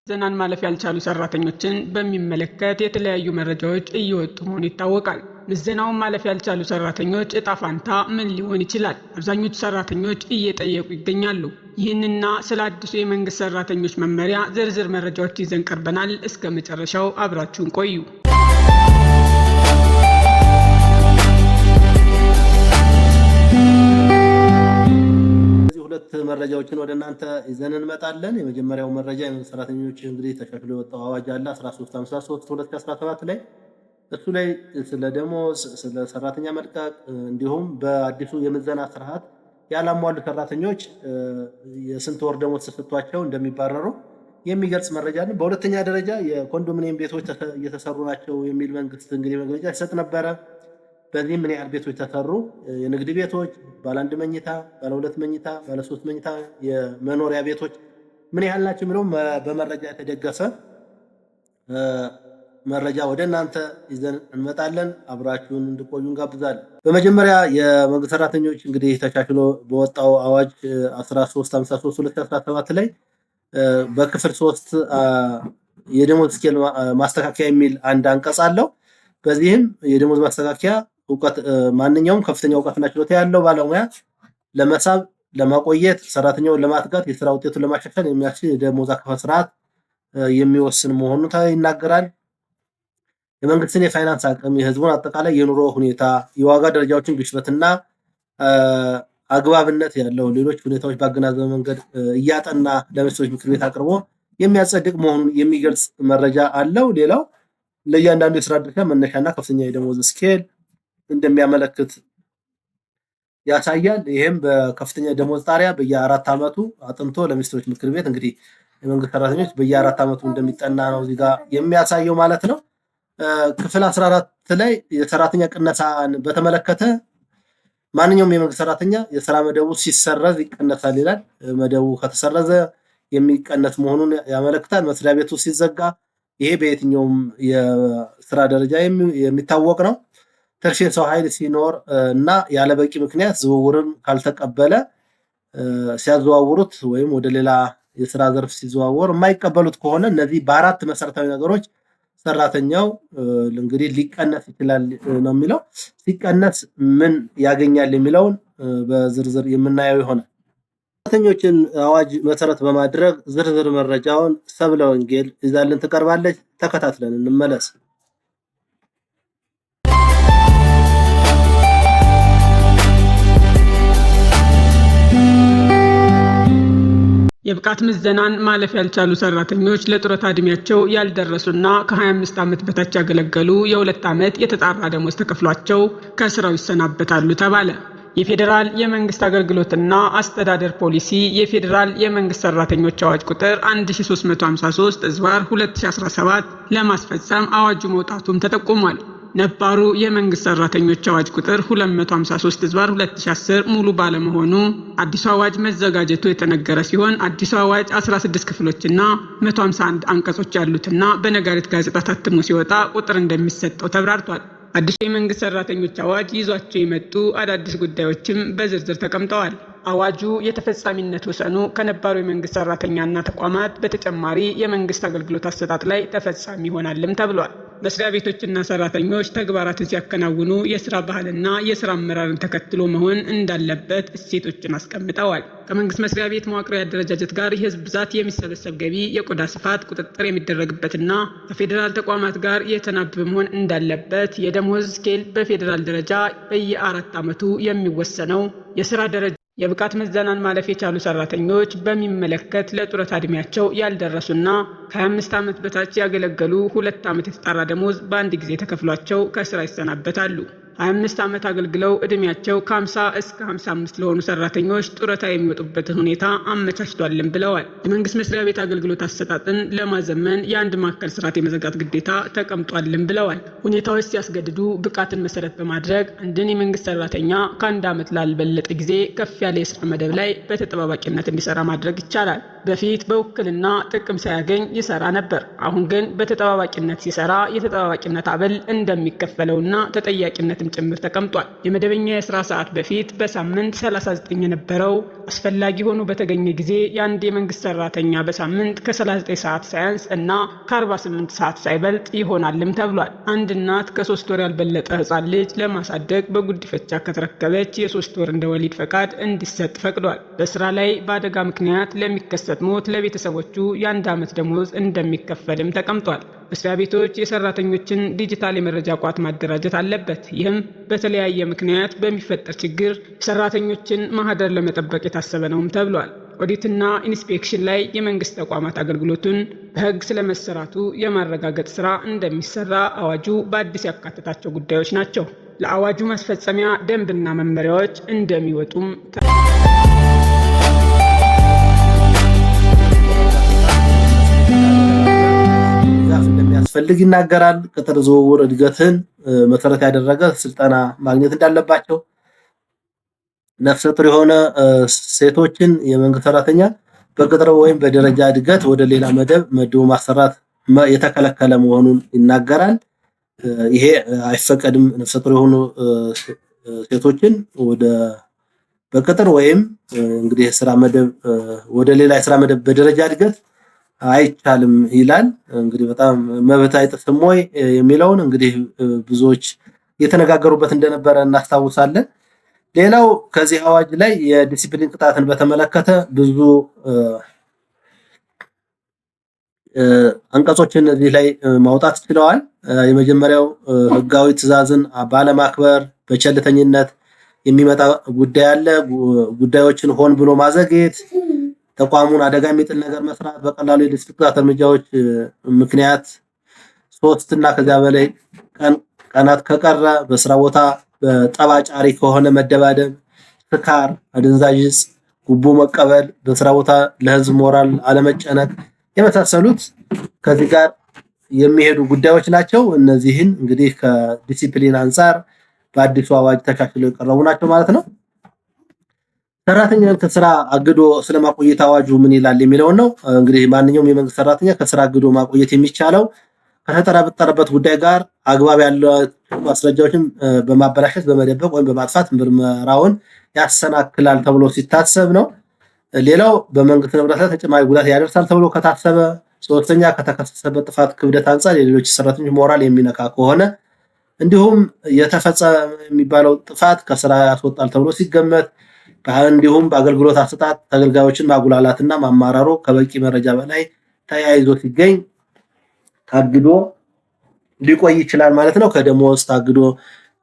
ዘናን ማለፍ ያልቻሉ ሰራተኞችን በሚመለከት የተለያዩ መረጃዎች እየወጡ መሆኑ ይታወቃል። ምዘናውን ማለፍ ያልቻሉ ሰራተኞች እጣ ፋንታ ምን ሊሆን ይችላል? አብዛኞቹ ሰራተኞች እየጠየቁ ይገኛሉ። ይህንና ስለ አዲሱ የመንግስት ሰራተኞች መመሪያ ዝርዝር መረጃዎች ይዘን ቀርበናል። እስከ መጨረሻው አብራችሁን ቆዩ። መረጃዎችን ወደ እናንተ ይዘን እንመጣለን። የመጀመሪያው መረጃ የመንግስት ሰራተኞች እንግዲህ ተሻሽሎ የወጣው አዋጅ አለ 1353 2017 ላይ እሱ ላይ ስለ ደሞዝ፣ ስለ ሰራተኛ መልቀቅ እንዲሁም በአዲሱ የምዘና ስርዓት ያላሟሉ ሰራተኞች የስንት ወር ደሞዝ ተሰጥቷቸው እንደሚባረሩ የሚገልጽ መረጃ ነው። በሁለተኛ ደረጃ የኮንዶሚኒየም ቤቶች እየተሰሩ ናቸው የሚል መንግስት እንግዲህ መግለጫ ይሰጥ ነበረ። በዚህ ምን ያህል ቤቶች ተሰሩ፣ የንግድ ቤቶች፣ ባለ አንድ መኝታ፣ ባለ ሁለት መኝታ፣ ባለ ሶስት መኝታ የመኖሪያ ቤቶች ምን ያህል ናቸው የሚለው በመረጃ የተደገፈ መረጃ ወደ እናንተ ይዘን እንመጣለን። አብራችሁን እንድቆዩ እንጋብዛለን። በመጀመሪያ የመንግስት ሰራተኞች እንግዲህ ተሻሽሎ በወጣው አዋጅ 1353 2017 ላይ በክፍል 3 የደሞዝ ስኬል ማስተካከያ የሚል አንድ አንቀጽ አለው። በዚህም የደሞዝ ማስተካከያ ማንኛውም ከፍተኛ እውቀትና ችሎታ ያለው ባለሙያ ለመሳብ፣ ለማቆየት፣ ሰራተኛውን ለማትጋት፣ የስራ ውጤቱን ለማሻሻል የሚያስችል የደሞዝ አከፋፈል ስርዓት የሚወስን መሆኑን ይናገራል። የመንግስትን የፋይናንስ አቅም፣ የህዝቡን አጠቃላይ የኑሮ ሁኔታ፣ የዋጋ ደረጃዎችን ግሽበትና አግባብነት ያለው ሌሎች ሁኔታዎች ባገናዘበ መንገድ እያጠና ለሚኒስትሮች ምክር ቤት አቅርቦ የሚያጸድቅ መሆኑን የሚገልጽ መረጃ አለው። ሌላው ለእያንዳንዱ የስራ ድርሻ መነሻና ከፍተኛ የደሞዝ ስኬል እንደሚያመለክት ያሳያል። ይህም በከፍተኛ ደሞዝ ጣሪያ በየ4 ዓመቱ አጥንቶ ለሚኒስትሮች ምክር ቤት እንግዲህ የመንግስት ሰራተኞች በየ4 ዓመቱ እንደሚጠና ነው እዚህ ጋር የሚያሳየው ማለት ነው። ክፍል 14 ላይ የሰራተኛ ቅነሳን በተመለከተ ማንኛውም የመንግስት ሰራተኛ የስራ መደቡ ሲሰረዝ ይቀነሳል ይላል። መደቡ ከተሰረዘ የሚቀነስ መሆኑን ያመለክታል። መስሪያ ቤቱ ሲዘጋ ይሄ በየትኛውም የስራ ደረጃ የሚታወቅ ነው። ትርፍ የሰው ኃይል ሲኖር እና ያለበቂ ምክንያት ዝውውርን ካልተቀበለ ሲያዘዋውሩት ወይም ወደ ሌላ የስራ ዘርፍ ሲዘዋወር የማይቀበሉት ከሆነ እነዚህ በአራት መሰረታዊ ነገሮች ሰራተኛው እንግዲህ ሊቀነስ ይችላል ነው የሚለው። ሲቀነስ ምን ያገኛል የሚለውን በዝርዝር የምናየው ይሆናል። ሰራተኞችን አዋጅ መሰረት በማድረግ ዝርዝር መረጃውን ሰብለ ወንጌል ይዛልን ትቀርባለች። ተከታትለን እንመለስ። የብቃት ምዘናን ማለፍ ያልቻሉ ሰራተኞች ለጡረታ እድሜያቸው ያልደረሱና ከ25 ዓመት በታች ያገለገሉ የ2 ዓመት የተጣራ ደሞዝ ተከፍሏቸው ከስራው ይሰናበታሉ ተባለ። የፌዴራል የመንግስት አገልግሎትና አስተዳደር ፖሊሲ የፌዴራል የመንግስት ሰራተኞች አዋጅ ቁጥር 1353/2017 ለማስፈጸም አዋጁ መውጣቱም ተጠቁሟል። ነባሩ የመንግስት ሰራተኞች አዋጅ ቁጥር 253/2010 ሙሉ ባለመሆኑ አዲሱ አዋጅ መዘጋጀቱ የተነገረ ሲሆን አዲሱ አዋጅ 16 ክፍሎችና 151 አንቀጾች ያሉትና በነጋሪት ጋዜጣ ታትሞ ሲወጣ ቁጥር እንደሚሰጠው ተብራርቷል። አዲሱ የመንግስት ሰራተኞች አዋጅ ይዟቸው የመጡ አዳዲስ ጉዳዮችም በዝርዝር ተቀምጠዋል። አዋጁ የተፈጻሚነት ወሰኑ ከነባሩ የመንግስት ሰራተኛና ተቋማት በተጨማሪ የመንግስት አገልግሎት አሰጣጥ ላይ ተፈጻሚ ይሆናልም ተብሏል። መስሪያ ቤቶችና ሰራተኞች ተግባራትን ሲያከናውኑ የስራ ባህልና የስራ አመራርን ተከትሎ መሆን እንዳለበት እሴቶችን አስቀምጠዋል። ከመንግስት መስሪያ ቤት መዋቅራዊ አደረጃጀት ጋር የህዝብ ብዛት፣ የሚሰበሰብ ገቢ፣ የቆዳ ስፋት ቁጥጥር የሚደረግበትና ከፌዴራል ተቋማት ጋር የተናበበ መሆን እንዳለበት፣ የደሞዝ ስኬል በፌዴራል ደረጃ በየ4 ዓመቱ የሚወሰነው የስራ ደረጃ የብቃት ምዘናን ማለፍ የቻሉ ሰራተኞች በሚመለከት ለጡረታ እድሜያቸው ያልደረሱና ከ25 ዓመት በታች ያገለገሉ 2 ዓመት የተጣራ ደሞዝ በአንድ ጊዜ ተከፍሏቸው ከስራ ይሰናበታሉ። 25 ዓመት አገልግለው እድሜያቸው ከ50 እስከ 55 ለሆኑ ሰራተኞች ጡረታ የሚወጡበትን ሁኔታ አመቻችቷልም ብለዋል። የመንግስት መስሪያ ቤት አገልግሎት አሰጣጥን ለማዘመን የአንድ ማዕከል ስርዓት የመዘርጋት ግዴታ ተቀምጧልም ብለዋል። ሁኔታዎች ሲያስገድዱ ብቃትን መሰረት በማድረግ አንድን የመንግስት ሰራተኛ ከ1 ዓመት ላልበለጠ ጊዜ ከፍ ያለ የስራ መደብ ላይ በተጠባባቂነት እንዲሰራ ማድረግ ይቻላል። በፊት በውክልና ጥቅም ሳያገኝ ይሰራ ነበር። አሁን ግን በተጠባባቂነት ሲሰራ የተጠባባቂነት አበል እንደሚከፈለውና ተጠያቂነት ጭምር ተቀምጧል። የመደበኛ የስራ ሰዓት በፊት በሳምንት 39 የነበረው አስፈላጊ ሆኖ በተገኘ ጊዜ የአንድ የመንግስት ሰራተኛ በሳምንት ከ39 ሰዓት ሳያንስ እና ከ48 ሰዓት ሳይበልጥ ይሆናልም ተብሏል። አንድ እናት ከ3 ወር ያልበለጠ ህፃን ልጅ ለማሳደግ በጉዲፈቻ ከተረከበች የ3 ወር እንደ ወሊድ ፈቃድ እንዲሰጥ ፈቅዷል። በስራ ላይ በአደጋ ምክንያት ለሚከሰት ሞት ለቤተሰቦቹ የ1 ዓመት ደሞዝ እንደሚከፈልም ተቀምጧል። መስሪያ ቤቶች የሰራተኞችን ዲጂታል የመረጃ ቋት ማደራጀት አለበት። ይህም በተለያየ ምክንያት በሚፈጠር ችግር ሰራተኞችን ማህደር ለመጠበቅ የታሰበ ነውም ተብሏል። ኦዲትና ኢንስፔክሽን ላይ የመንግስት ተቋማት አገልግሎቱን በህግ ስለመሰራቱ የማረጋገጥ ስራ እንደሚሰራ አዋጁ በአዲስ ያካተታቸው ጉዳዮች ናቸው። ለአዋጁ ማስፈጸሚያ ደንብና መመሪያዎች እንደሚወጡም እንደሚያስፈልግ ይናገራል። ቅጥር ዝውውር እድገትን መሰረት ያደረገ ስልጠና ማግኘት እንዳለባቸው፣ ነፍሰ ጡር የሆነ ሴቶችን የመንግስት ሰራተኛ በቅጥር ወይም በደረጃ እድገት ወደ ሌላ መደብ መድቦ ማሰራት የተከለከለ መሆኑን ይናገራል። ይሄ አይፈቀድም። ነፍሰ ጡር የሆኑ ሴቶችን በቅጥር ወይም እንግዲህ የስራ መደብ ወደ ሌላ የስራ መደብ በደረጃ እድገት አይቻልም ይላል። እንግዲህ በጣም መብት አይጥስም ወይ የሚለውን እንግዲህ ብዙዎች የተነጋገሩበት እንደነበረ እናስታውሳለን። ሌላው ከዚህ አዋጅ ላይ የዲሲፕሊን ቅጣትን በተመለከተ ብዙ አንቀጾችን እዚህ ላይ ማውጣት ችለዋል። የመጀመሪያው ህጋዊ ትዕዛዝን ባለማክበር በቸልተኝነት የሚመጣ ጉዳይ አለ። ጉዳዮችን ሆን ብሎ ማዘግየት፣ ተቋሙን አደጋ የሚጥል ነገር መስራት፣ በቀላሉ የዲሲፕሊን ቅጣት እርምጃዎች ምክንያት 3 እና ከዚያ በላይ ቀናት ከቀረ፣ በስራ ቦታ በጠባጫሪ ከሆነ መደባደብ፣ ስካር፣ አደንዛዥ ዕፅ፣ ጉቦ መቀበል፣ በስራ ቦታ ለህዝብ ሞራል አለመጨነቅ የመሳሰሉት ከዚህ ጋር የሚሄዱ ጉዳዮች ናቸው። እነዚህን እንግዲህ ከዲሲፕሊን አንፃር በአዲሱ አዋጅ ተሻሽለው የቀረቡ ናቸው ማለት ነው። ሰራተኛን ከስራ አግዶ ስለማቆየት አዋጁ ምን ይላል የሚለው ነው። እንግዲህ ማንኛውም የመንግስት ሰራተኛ ከስራ አግዶ ማቆየት የሚቻለው ከተጠረጠረበት ጉዳይ ጋር አግባብ ያለው ማስረጃዎችን በማበላሸት በመደበቅ ወይም በማጥፋት ምርመራውን ያሰናክላል ተብሎ ሲታሰብ ነው። ሌላው በመንግስት ንብረት ላይ ተጨማሪ ጉዳት ያደርሳል ተብሎ ከታሰበ፣ ሶስተኛ ከተከሰሰበት ጥፋት ክብደት አንፃር የሌሎች ሰራተኞች ሞራል የሚነካ ከሆነ፣ እንዲሁም የተፈጸመ የሚባለው ጥፋት ከስራ ያስወጣል ተብሎ ሲገመት፣ እንዲሁም በአገልግሎት አሰጣጥ ተገልጋዮችን ማጉላላትና ማማራሩ ከበቂ መረጃ በላይ ተያይዞ ሲገኝ ታግዶ ሊቆይ ይችላል ማለት ነው። ከደሞዝ ታግዶ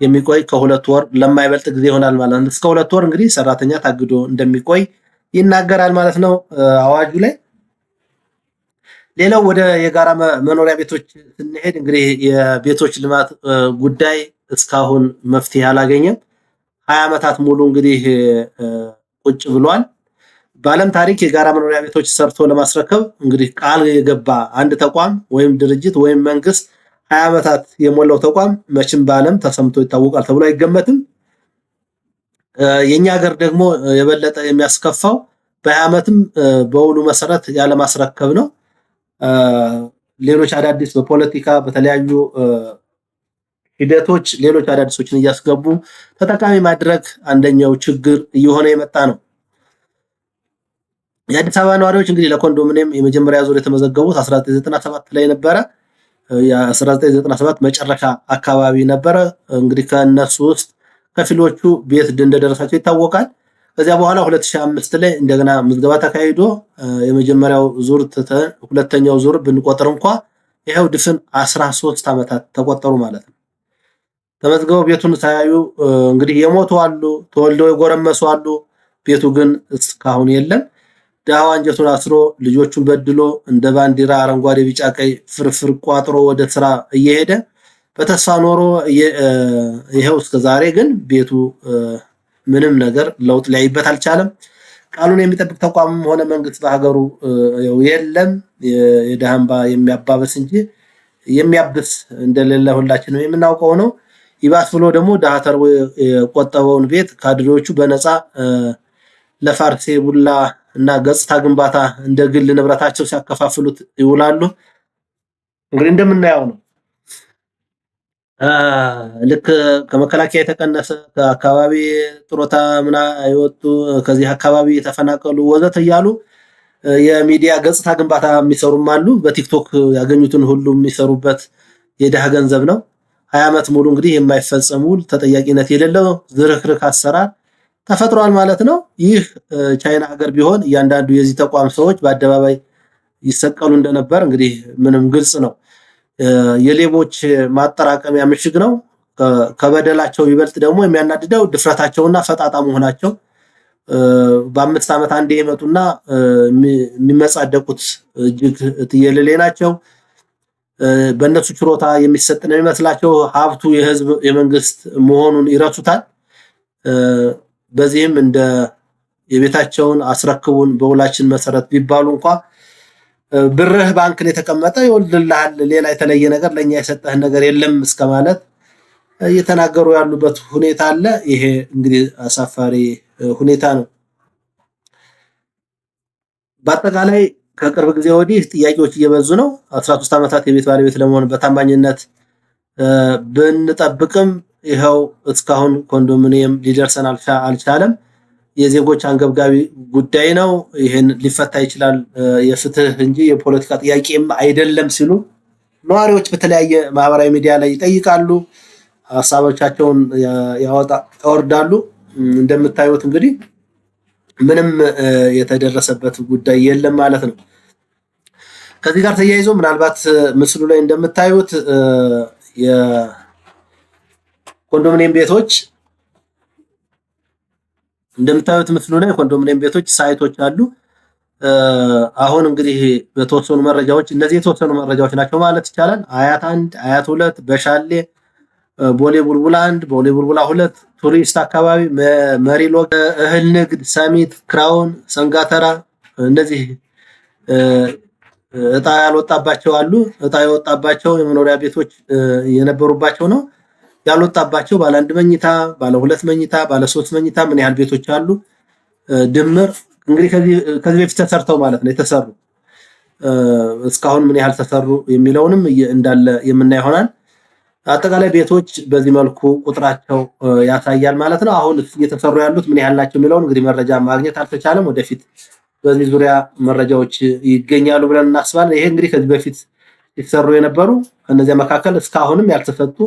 የሚቆይ ከ2 ወር ለማይበልጥ ጊዜ ይሆናል ማለት ነው። እስከ 2 ወር እንግዲህ ሰራተኛ ታግዶ እንደሚቆይ ይናገራል ማለት ነው አዋጁ ላይ። ሌላው ወደ የጋራ መኖሪያ ቤቶች ስንሄድ እንግዲህ የቤቶች ልማት ጉዳይ እስካሁን መፍትሄ አላገኘም። 20 ዓመታት ሙሉ እንግዲህ ቁጭ ብሏል። በዓለም ታሪክ የጋራ መኖሪያ ቤቶች ሰርቶ ለማስረከብ እንግዲህ ቃል የገባ አንድ ተቋም ወይም ድርጅት ወይም መንግስት 20 ዓመታት የሞላው ተቋም መቼም በዓለም ተሰምቶ ይታወቃል ተብሎ አይገመትም። የኛ ሀገር ደግሞ የበለጠ የሚያስከፋው በ20 ዓመትም በውሉ መሰረት ያለ ማስረከብ ነው። ሌሎች አዳዲስ በፖለቲካ በተለያዩ ሂደቶች ሌሎች አዳዲሶችን እያስገቡ ተጠቃሚ ማድረግ አንደኛው ችግር እየሆነ የመጣ ነው። የአዲስ አበባ ነዋሪዎች እንግዲህ ለኮንዶሚኒየም የመጀመሪያ ዙር የተመዘገቡት 1997 ላይ ነበረ። የ1997 መጨረሻ አካባቢ ነበረ። እንግዲህ ከነሱ ውስጥ ከፊሎቹ ቤት እንደደረሳቸው ይታወቃል። ከዚያ በኋላ 2005 ላይ እንደገና ምዝገባ ተካሂዶ የመጀመሪያው ዙር ሁለተኛው ዙር ብንቆጥር እንኳን ይሄው ድፍን 13 ዓመታት ተቆጠሩ ማለት ነው። ተመዝገበው ቤቱን ሳያዩ እንግዲህ የሞቱ አሉ፣ ተወልደው የጎረመሱ አሉ። ቤቱ ግን እስካሁን የለም። ዳዋ አንጀቱን አስሮ ልጆቹን በድሎ እንደ ባንዲራ አረንጓዴ፣ ቢጫ፣ ቀይ ፍርፍር ቋጥሮ ወደ ስራ እየሄደ በተስፋ ኖሮ ይሄው እስከዛሬ ግን ቤቱ ምንም ነገር ለውጥ ሊያይበት አልቻለም። ቃሉን የሚጠብቅ ተቋምም ሆነ መንግስት በሀገሩ የለም። የድሃ እንባ የሚያባብስ እንጂ የሚያብስ እንደሌለ ሁላችንም የምናውቀው ነው። ይባስ ብሎ ደግሞ ድሃ ተርቦ የቆጠበውን ቤት ካድሬዎቹ በነፃ ለፋርሴ ቡላ እና ገጽታ ግንባታ እንደ ግል ንብረታቸው ሲያከፋፍሉት ይውላሉ። እንግዲህ እንደምናየው ነው። ልክ ከመከላከያ የተቀነሰ ከአካባቢ ጥሮታ ምና የወጡ ከዚህ አካባቢ የተፈናቀሉ ወዘተ እያሉ የሚዲያ ገጽታ ግንባታ የሚሰሩም አሉ። በቲክቶክ ያገኙትን ሁሉ የሚሰሩበት የድሃ ገንዘብ ነው። 20 ዓመት ሙሉ እንግዲህ የማይፈጸሙ ተጠያቂነት የሌለው ዝርክርክ አሰራር ተፈጥሯል ማለት ነው። ይህ ቻይና ሀገር ቢሆን እያንዳንዱ የዚህ ተቋም ሰዎች በአደባባይ ይሰቀሉ እንደነበር እንግዲህ ምንም ግልጽ ነው። የሌቦች ማጠራቀሚያ ምሽግ ነው። ከበደላቸው ይበልጥ ደግሞ የሚያናድደው ድፍረታቸውና ፈጣጣ መሆናቸው። በ5 ዓመት አንዴ ይመጡና የሚመጻደቁት እጅግ ትየለሌ ናቸው። በእነሱ ችሮታ የሚሰጥ ነው የሚመስላቸው። ሀብቱ የህዝብ የመንግስት መሆኑን ይረሱታል። በዚህም እንደ የቤታቸውን አስረክቡን በውላችን መሰረት ቢባሉ እንኳ ብርህ ባንክ ላይ የተቀመጠ ይወልድልሃል፣ ሌላ የተለየ ነገር ለኛ የሰጠህ ነገር የለም እስከማለት እየተናገሩ ያሉበት ሁኔታ አለ። ይሄ እንግዲህ አሳፋሪ ሁኔታ ነው። በአጠቃላይ ከቅርብ ጊዜ ወዲህ ጥያቄዎች እየበዙ ነው። 13 ዓመታት የቤት ባለቤት ለመሆን በታማኝነት ብንጠብቅም ይኸው እስካሁን ኮንዶሚኒየም ሊደርሰን አልቻለም። የዜጎች አንገብጋቢ ጉዳይ ነው። ይሄን ሊፈታ ይችላል የፍትህ እንጂ የፖለቲካ ጥያቄም አይደለም ሲሉ ነዋሪዎች በተለያየ ማህበራዊ ሚዲያ ላይ ይጠይቃሉ፣ ሀሳቦቻቸውን ያወርዳሉ። እንደምታዩት እንግዲህ ምንም የተደረሰበት ጉዳይ የለም ማለት ነው። ከዚህ ጋር ተያይዞ ምናልባት ምስሉ ላይ እንደምታዩት የኮንዶሚኒየም ቤቶች ምስሉ ላይ ኮንዶሚኒየም ቤቶች ሳይቶች አሉ። አሁን እንግዲህ በተወሰኑ መረጃዎች እነዚህ የተወሰኑ መረጃዎች ናቸው ማለት ይቻላል። አያት 1፣ አያት 2፣ በሻሌ፣ ቦሌ ቡልቡላ 1፣ ቦሌ ቡልቡላ 2፣ ቱሪስት አካባቢ፣ መሪሎ፣ እህል ንግድ፣ ሰሚት፣ ክራውን፣ ሰንጋተራ እነዚህ እጣ ያልወጣባቸው አሉ። እጣ የወጣባቸው የመኖሪያ ቤቶች የነበሩባቸው ነው። ያልወጣባቸው ባለ 1 መኝታ፣ ባለ 2 መኝታ፣ ባለ 3 መኝታ ምን ያህል ቤቶች አሉ? ድምር እንግዲህ ከዚህ በፊት ተሰርተው ማለት ነው የተሰሩ እስካሁን ምን ያህል ተሰሩ የሚለውንም እንዳለ የምናይ ይሆናል። አጠቃላይ ቤቶች በዚህ መልኩ ቁጥራቸው ያሳያል ማለት ነው። አሁን እየተሰሩ ያሉት ምን ያህል ናቸው የሚለውን እንግዲህ መረጃ ማግኘት አልተቻለም። ወደፊት በዚህ ዙሪያ መረጃዎች ይገኛሉ ብለን እናስባለን። ይሄ እንግዲህ ከዚህ በፊት የተሰሩ የነበሩ ከነዚያ መካከል እስካሁንም ያልተሰጡ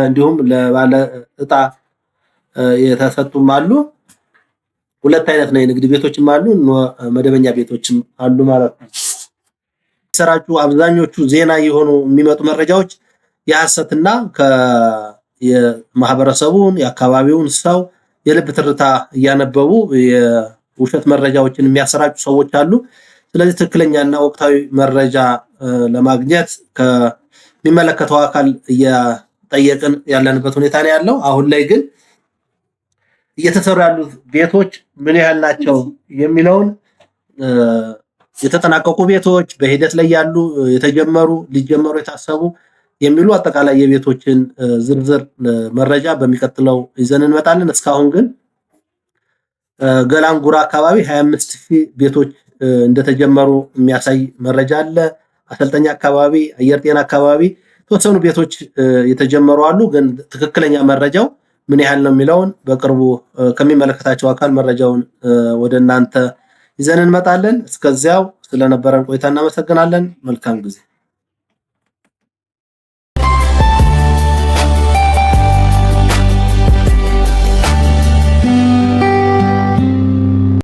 እንዲሁም ለባለ እጣ የተሰጡም አሉ። ሁለት አይነት ነው የንግድ ቤቶችም አሉ፣ መደበኛ ቤቶችም አሉ ማለት ነው። ሰራጩ አብዛኞቹ ዜና የሆኑ የሚመጡ መረጃዎች የሐሰትና የማህበረሰቡን የአካባቢውን ሰው የልብ ትርታ እያነበቡ የውሸት መረጃዎችን የሚያሰራጩ ሰዎች አሉ። ስለዚህ ትክክለኛና ወቅታዊ መረጃ ለማግኘት ከሚመለከተው አካል እየጠየቅን ያለንበት ሁኔታ ነው ያለው። አሁን ላይ ግን እየተሰሩ ያሉት ቤቶች ምን ያህል ናቸው የሚለውን የተጠናቀቁ ቤቶች፣ በሂደት ላይ ያሉ፣ የተጀመሩ፣ ሊጀመሩ የታሰቡ የሚሉ አጠቃላይ የቤቶችን ዝርዝር መረጃ በሚቀጥለው ይዘን እንመጣለን። እስካሁን ግን ገላንጉራ አካባቢ 25000 ቤቶች እንደተጀመሩ የሚያሳይ መረጃ አለ። አሰልጠኛ አካባቢ፣ አየር ጤና አካባቢ የተወሰኑ ቤቶች የተጀመሩ አሉ። ግን ትክክለኛ መረጃው ምን ያህል ነው የሚለውን በቅርቡ ከሚመለከታቸው አካል መረጃውን ወደ እናንተ ይዘን እንመጣለን። እስከዚያው ስለነበረን ቆይታ እናመሰግናለን። መልካም ጊዜ